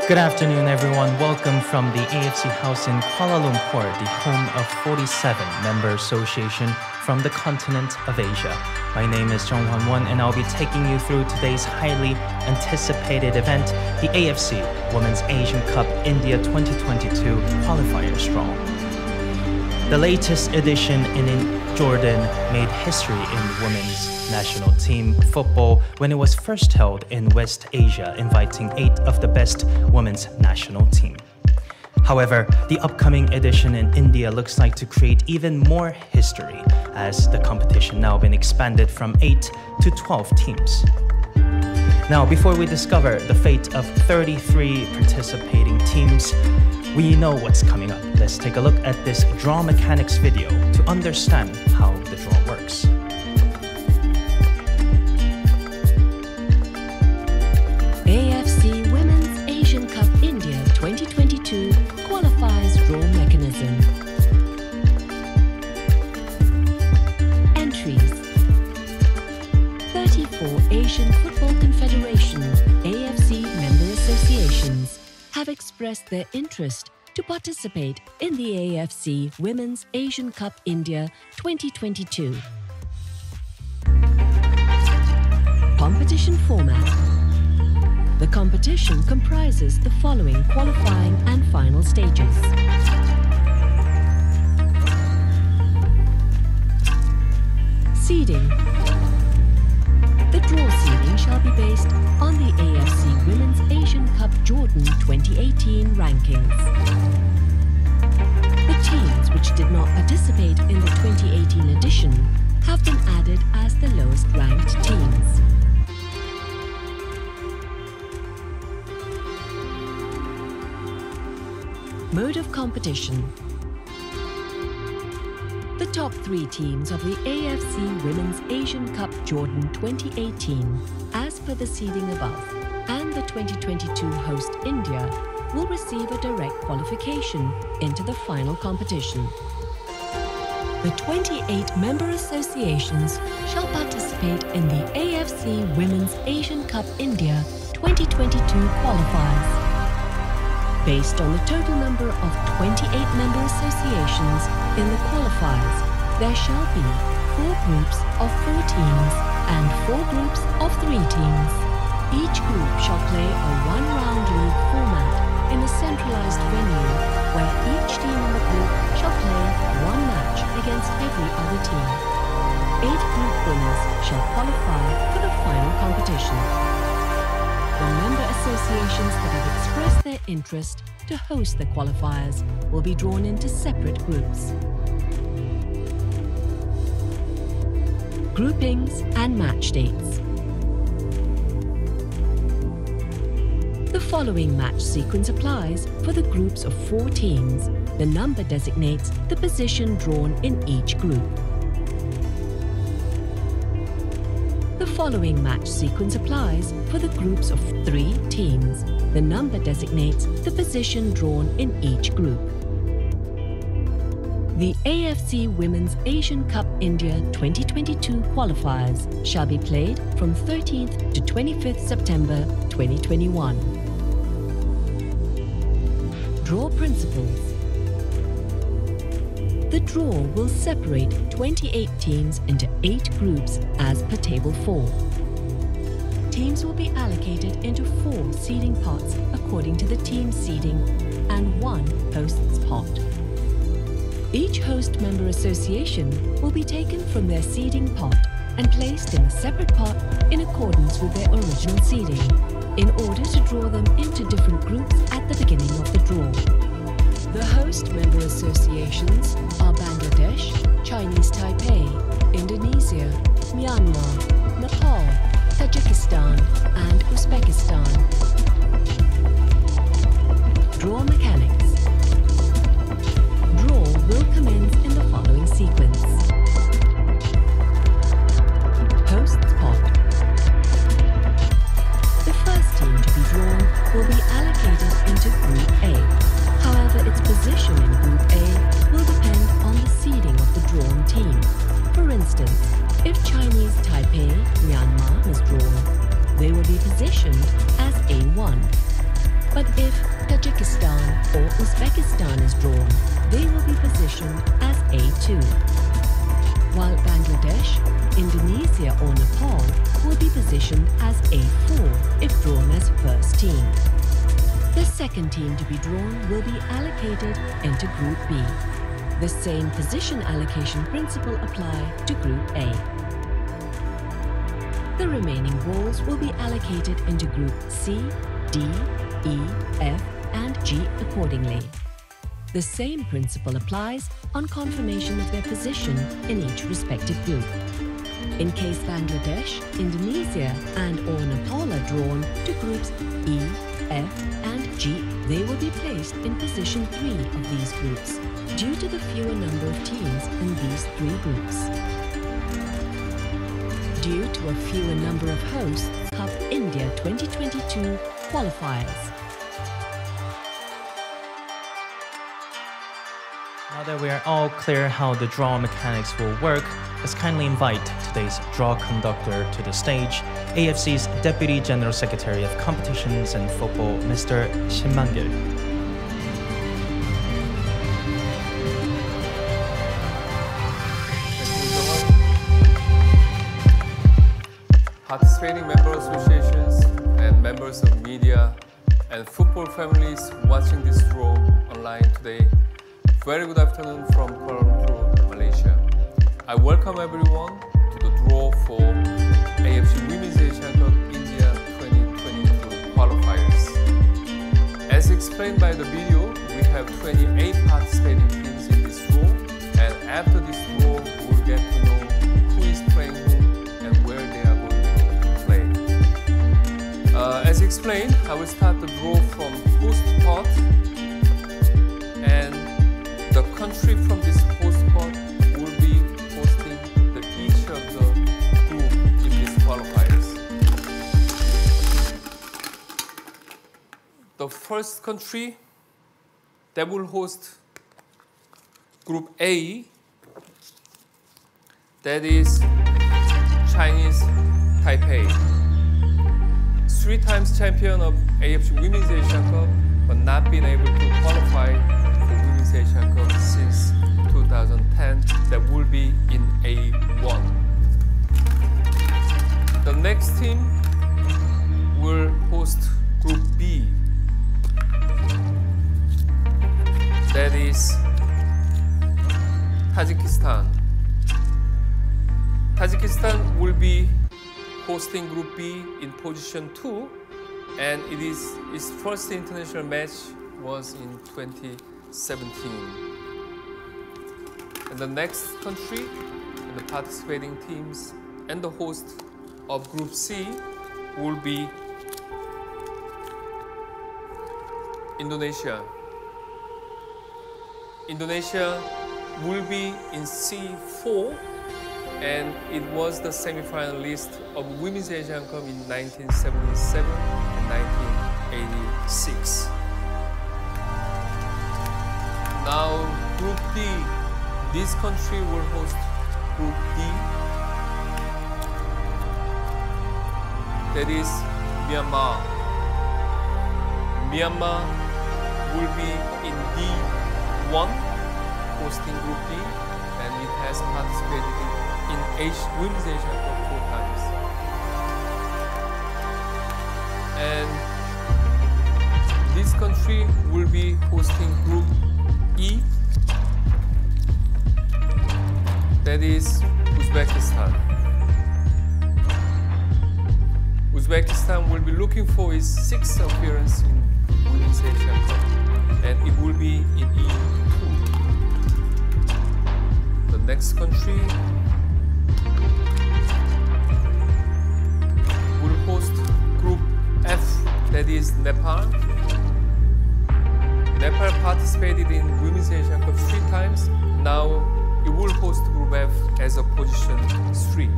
Good afternoon, everyone. Welcome from the AFC House in Kuala Lumpur, the home of 47 member association from the continent of Asia. My name is Jung Hwan-won, and I'll be taking you through today's highly anticipated event, the AFC Women's Asian Cup India 2022 qualifiers draw. The latest edition in Jordan made history in women's national team football when it was first held in West Asia, inviting 8 of the best women's national team. However, the upcoming edition in India looks like to create even more history, as the competition now been expanded from 8 to 12 teams. Now, before we discover the fate of 33 participating teams, we know what's coming up. Let's take a look at this draw mechanics video to understand how the draw works. AFC Women's Asian Cup India 2022 qualifiers draw mechanism. Entries: 34 Asian Football Confederation AFC member associations have expressed their interest to participate in the AFC Women's Asian Cup India 2022. Competition format. The competition comprises the following qualifying and final stages. Seeding. The draw seeding shall be based on the AFC Women's Asian Cup Jordan 2018 rankings. The teams which did not participate in the 2018 edition have been added as the lowest ranked teams. Mode of competition. The top 3 teams of the AFC Women's Asian Cup Jordan 2018, as per the seeding above, and the 2022 host India, will receive a direct qualification into the final competition. The 28 member associations shall participate in the AFC Women's Asian Cup India 2022 qualifiers. Based on the total number of 28 member associations in the qualifiers, there shall be 4 groups of 4 teams and 4 groups of 3 teams. Each group shall play a one-round league format in a centralized venue where each team in the group shall play 1 match against every other team. 8 group winners shall qualify for the final competition. The member associations that have expressed their interest to host the qualifiers will be drawn into separate groups. Groupings and match dates. The following match sequence applies for the groups of 4 teams. The number designates the position drawn in each group. The following match sequence applies for the groups of 3 teams. The number designates the position drawn in each group. The AFC Women's Asian Cup India 2022 qualifiers shall be played from 13th to 25th September 2021. Draw principles. The draw will separate 28 teams into 8 groups as per Table 4. Teams will be allocated into 4 seeding pots according to the team seeding and 1 host's pot. Each host member association will be taken from their seeding pot and placed in a separate pot in accordance with their original seeding, in order to draw them into different groups at the beginning of the draw. The host member associations are Bangladesh, Chinese Taipei, Indonesia, Myanmar, Nepal, Tajikistan, and Uzbekistan. Draw mechanics. Draw will commence in the following sequence. Host's pot. The first team to be drawn will be allocated into Group A. However, its position in Group A will depend on the seeding of the drawn team. For instance, if Chinese Taipei, Myanmar is drawn, they will be positioned as A1. But if Tajikistan or Uzbekistan is drawn, they will be positioned as A2. While Bangladesh, Indonesia or Nepal will be positioned as A4 if drawn as first team. The second team to be drawn will be allocated into Group B. The same position allocation principle apply to Group A. The remaining balls will be allocated into Group C, D, E, F and G accordingly. The same principle applies on confirmation of their position in each respective group. In case Bangladesh, Indonesia and or Nepal are drawn to groups E, F and G, they will be placed in position 3 of these groups due to the fewer number of teams in these 3 groups. Due to a fewer number of hosts, Cup India 2022 qualifiers. Now that we are all clear how the draw mechanics will work, let's kindly invite today's draw conductor to the stage, AFC's Deputy General Secretary of Competitions and Football, Mr. Shin-man-gil. Participating member associations and members of media and football families watching this draw online today, very good afternoon from Kuala Lumpur, Malaysia. I welcome everyone to the draw for AFC Women's Asian Cup India 2022 qualifiers. As explained by the video, we have 28 participating teams in this draw, and after this draw, we'll get to know who is playing whom and where they are going to play. As explained, I will start the draw from host pot, and the country from this host pot will be hosting each of the group in these qualifiers. The first country that will host Group A, that is Chinese Taipei, 3 times champion of AFC Women's Asian Cup, but not been able to qualify for Women's Asian Cup since 2010. That will be in A1. The next team will host Group B, that is Tajikistan. Tajikistan will be hosting Group B in position 2, and its first international match was in 2017. And the next country, and the participating teams, and the host of Group C will be Indonesia. Indonesia will be in C4, and it was the semi-finalist of Women's Asian Cup in 1977 and 1986. Now, Group D, this country will host Group D, that is Myanmar. Myanmar will be in D1, hosting Group D, and it has participated in Women's Asian Cup 4 times. And this country will be hosting Group E, that is Uzbekistan. Uzbekistan will be looking for its 6th appearance in Women's Asian Cup, and it will be in E2. The next country will host Group F, that is Nepal. Nepal participated in Women's Asian Cup 3 times. Now it will host Group F as a position 3.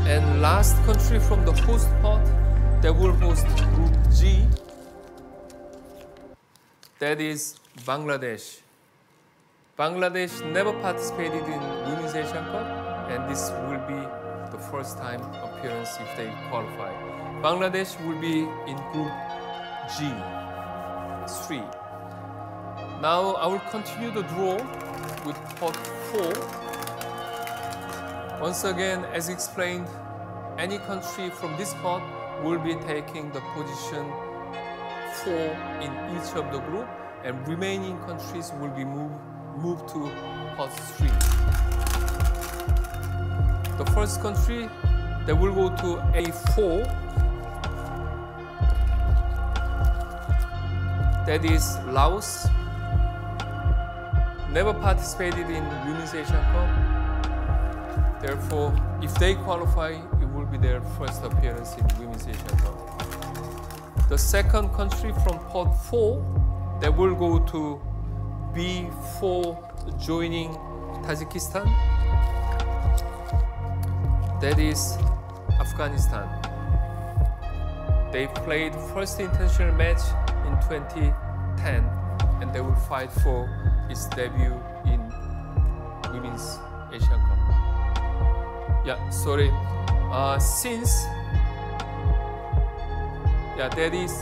And last country from the host pot that will host Group G, that is Bangladesh. Bangladesh never participated in Women's Asian Cup, and this will be the first time appearance if they qualify. Bangladesh will be in Group G, 3. Now I will continue the draw with pot 4. Once again, as explained, any country from this pot will be taking the position 4 in each of the group, and remaining countries will be moved to pot 3. The first country that will go to A4, that is Laos. Never participated in Women's Asian Cup. Therefore, if they qualify, it will be their first appearance in Women's Asian Cup. The second country from pot 4 that will go to B4, joining Tajikistan, that is Afghanistan. They played first international match in 2010, and they will fight for its debut in Women's Asian Cup. Yeah, sorry. Since that is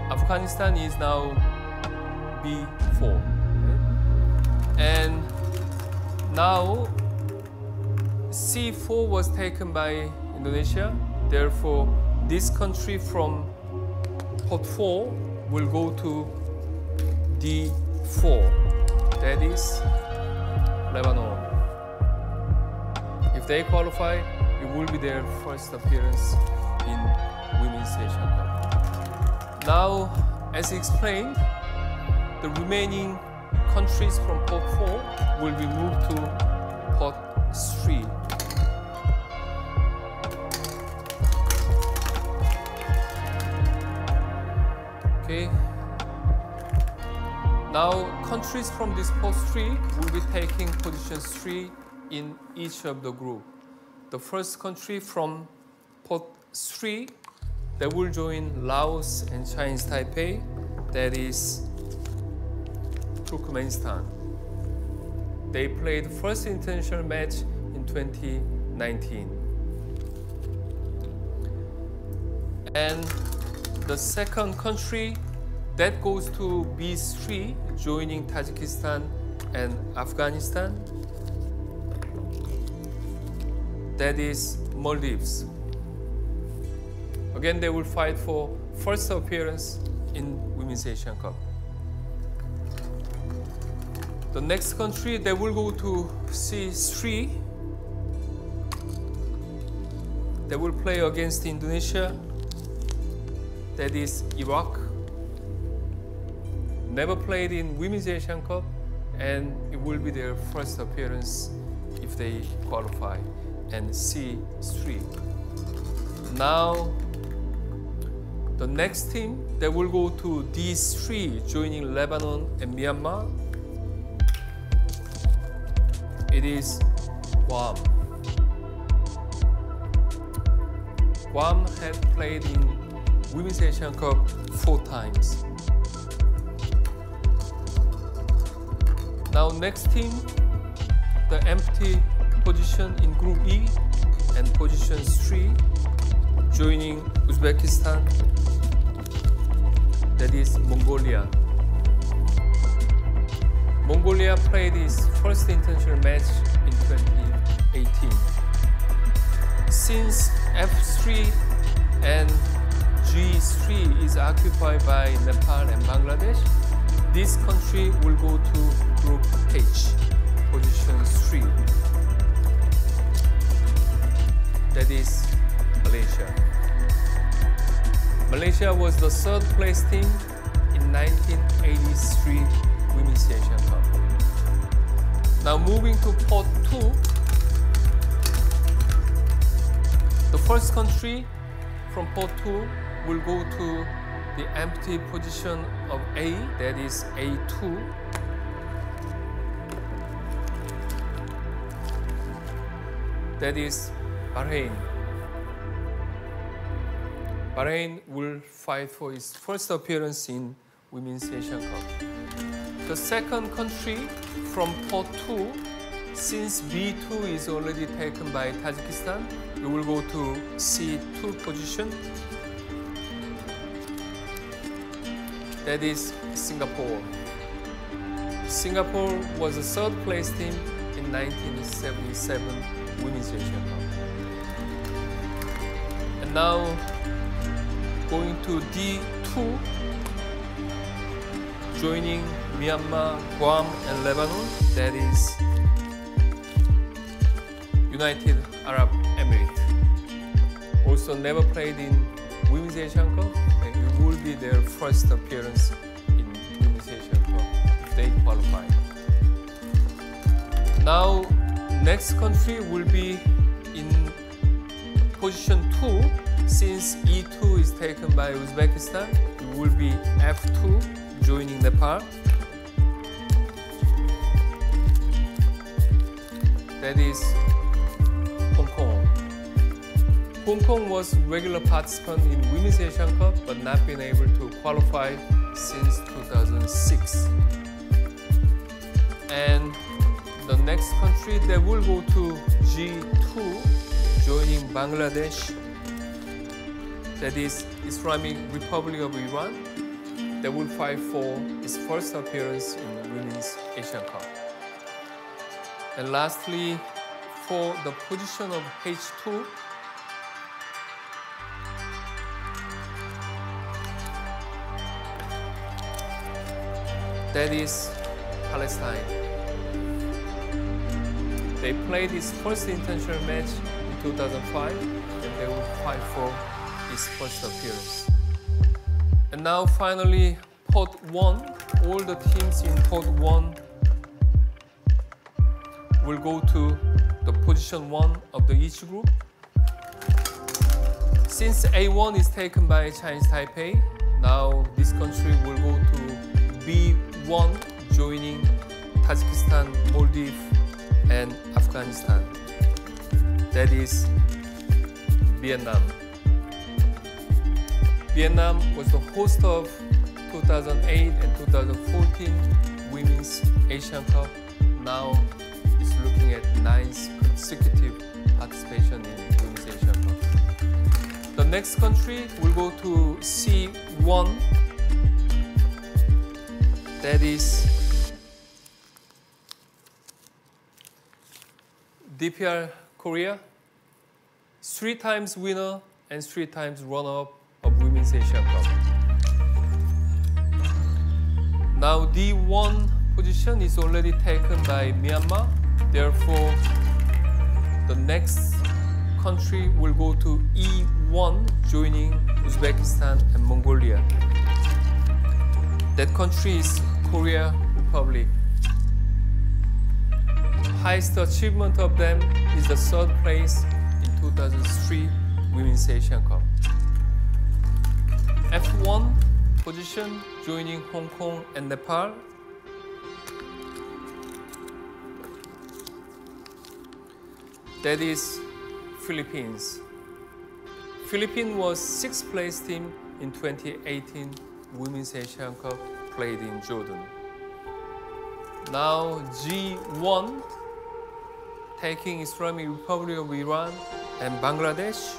Afghanistan is now B4, and now C4 was taken by Indonesia. Therefore, this country from pot 4 will go to D4. That is Lebanon. If they qualify, it will be their first appearance in Women's Asian Cup. Now, as explained, the remaining countries from pot 4 will be moved to pot 3. Okay. Now, countries from this pot 3 will be taking position 3 in each of the group. The first country from pot 3 that will join Laos and Chinese Taipei, that is Turkmenistan. They played first international match in 2019. And the second country that goes to B3, joining Tajikistan and Afghanistan, that is Maldives. Again, they will fight for first appearance in Women's Asian Cup. The next country that will go to C3, they will play against Indonesia, that is Iraq. Never played in Women's Asian Cup, and it will be their first appearance if they qualify, and C3. Now, the next team that will go to D3, joining Lebanon and Myanmar, it is Guam. Guam had played in Women's Asian Cup 4 times. Now, next team, the empty position in Group E and position 3, joining Uzbekistan, that is Mongolia. Mongolia played its first international match in 2018. Since F3 and G3 is occupied by Nepal and Bangladesh, this country will go to Group H, position 3. That is Malaysia. Malaysia was the third place team in 1983 Women's Asian Cup. Now moving to pot 2, the first country from pot 2 will go to the empty position of A, that is A2. That is Bahrain. Bahrain will fight for its first appearance in Women's Asian Cup. The second country from pot 2, since B2 is already taken by Tajikistan, we will go to C2 position. That is Singapore. Singapore was the third place team in 1977 Women's Asian Cup. And now going to D2, joining Myanmar, Guam and Lebanon, that is United Arab Emirates. Also never played in Women's Asian Cup, and it will be their first appearance in Women's Asian Cup if they qualify. Now, next country will be in position 2. Since E2 is taken by Uzbekistan, it will be F2, joining Nepal. That is Hong Kong. Hong Kong was regular participant in Women's Asian Cup, but not been able to qualify since 2006. And the next country that will go to G2, joining Bangladesh, that is Islamic Republic of Iran, that will fight for its first appearance in Women's Asian Cup. And lastly, for the position of H2, that is Palestine. They played its first international match in 2005, and they will fight for its first appearance. And now finally, pot 1, all the teams in pot 1 will go to the position 1 of each group. Since A1 is taken by Chinese Taipei, now this country will go to B1, joining Tajikistan, Maldives, and Afghanistan. That is Vietnam. Vietnam was the host of 2008 and 2014 Women's Asian Cup. Now it's looking at 9th consecutive participation in Women's Asian Cup. The next country will go to C1. That is DPR Korea, 3 times winner and 3 times runner-up of Women's Asian Cup. Now D1 position is already taken by Myanmar, therefore the next country will go to E1, joining Uzbekistan and Mongolia. That country is Korea Republic. Highest achievement of them is the 3rd place in 2003 Women's Asian Cup. F1 position, joining Hong Kong and Nepal. That is Philippines. Philippines was 6th place team in 2018 Women's Asian Cup, played in Jordan. Now G1, taking Islamic Republic of Iran and Bangladesh.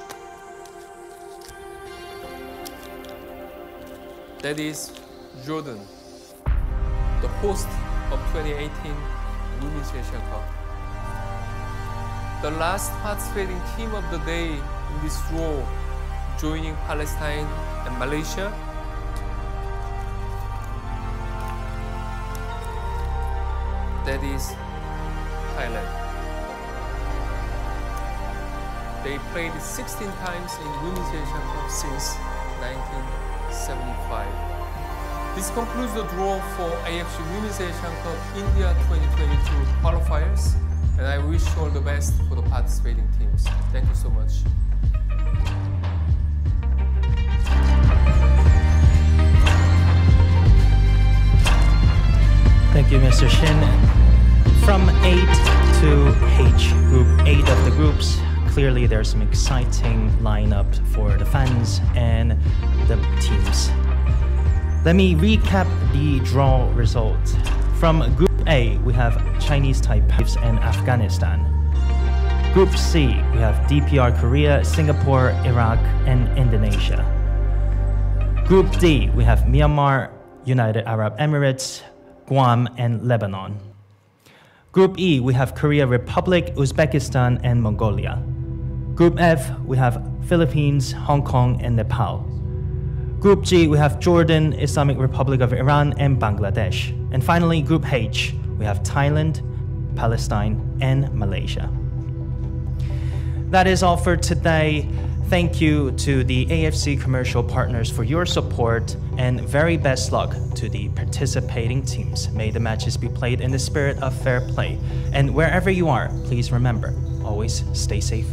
That is Jordan, the host of 2018 Women's Asian Cup. The last participating team of the day in this row, joining Palestine and Malaysia. That is Thailand. They played 16 times in Women's Asian Cup since 1975. This concludes the draw for AFC Women's Asian Cup India 2022 qualifiers, and I wish you all the best for the participating teams. Thank you so much. Thank you, Mr. Shin. From 8 to H, Group 8 of the groups, clearly there's some exciting lineup for the fans and the teams. Let me recap the draw result. From Group A, we have Chinese Taipei and Afghanistan. Group C, we have DPR Korea, Singapore, Iraq, and Indonesia. Group D, we have Myanmar, United Arab Emirates, Guam, and Lebanon. Group E, we have Korea Republic, Uzbekistan, and Mongolia. Group F, we have Philippines, Hong Kong, and Nepal. Group G, we have Jordan, Islamic Republic of Iran, and Bangladesh. And finally, Group H, we have Thailand, Palestine, and Malaysia. That is all for today. Thank you to the AFC commercial partners for your support, and very best luck to the participating teams. May the matches be played in the spirit of fair play. And wherever you are, please remember, always stay safe